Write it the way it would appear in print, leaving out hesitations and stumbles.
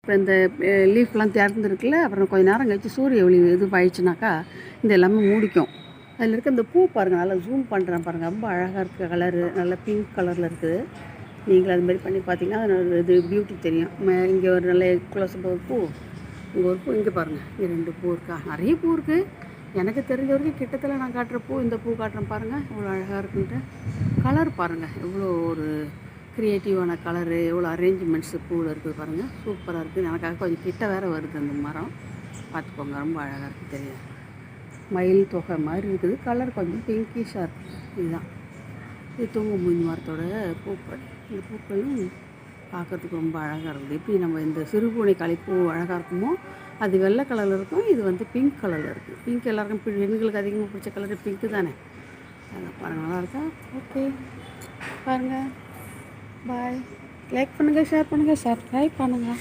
இப்போ இந்த லீஃப்லாம் திறந்துருக்குல்ல, அப்புறம் கொஞ்ச நேரம் கழிச்சு சூரிய ஒளி இது ஆயிடுச்சுனாக்கா இந்த எல்லாமே மூடிக்கும். அதில் இருக்க இந்த பூ பாருங்கள், நல்லா ஜூம் பண்ணுறேன் பாருங்கள், ரொம்ப அழகாக இருக்குது. கலரு நல்லா பிங்க் கலரில் இருக்குது. நீங்களும் அது மாதிரி பண்ணி பார்த்தீங்கன்னா அது இது பியூட்டி தெரியும். இங்கே ஒரு நல்ல க்ளோஸப் ஒரு பூ, இங்கே ஒரு பூ, இங்கே பாருங்கள், இங்கே 2 பூ இருக்கா. நிறைய பூ இருக்குது. எனக்கு தெரிஞ்ச வரைக்கும் கிட்டத்தில் நான் காட்டுற பூ இந்த பூ காட்டுறேன் பாருங்கள், எவ்வளோ அழகாக இருக்குன்ட்டு. கலர் பாருங்கள், எவ்வளோ ஒரு க்ரியேட்டிவான கலரு, எவ்வளோ அரேஞ்ச்மெண்ட்ஸு பூவில் இருக்குது பாருங்கள், சூப்பராக இருக்குது. எனக்காக கொஞ்சம் கிட்ட வேறு வருது அந்த மரம், பார்த்துக்கோங்க, ரொம்ப அழகாக இருக்குது. தெரியும், மயில் தொகை மாதிரி இருக்குது. கலர் கொஞ்சம் பிங்கிஷாக இருக்குது. இதுதான் இது தூங்கு மூஞ்சி மரத்தோட பூக்கள். இந்த பூக்களும் பார்க்குறதுக்கு ரொம்ப அழகாக இருக்குது. எப்படி நம்ம இந்த சிறுபூனை களிப்பூ அழகாக இருக்குமோ அது வெள்ளை கலரில் இருக்கும், இது வந்து பிங்க் கலரில் இருக்குது. பிங்க் எல்லாருக்கும் பெண்களுக்கு அதிகமாக பிடிச்ச கலரு பிங்க்கு தானே. அதை பாருங்கள், நல்லா இருக்கா? ஓகே, பாருங்கள், பாய். லைக் பண்ணுங்கள், ஷேர் பண்ணுங்கள், சப்ஸ்கிரைப் பண்ணுங்கள்.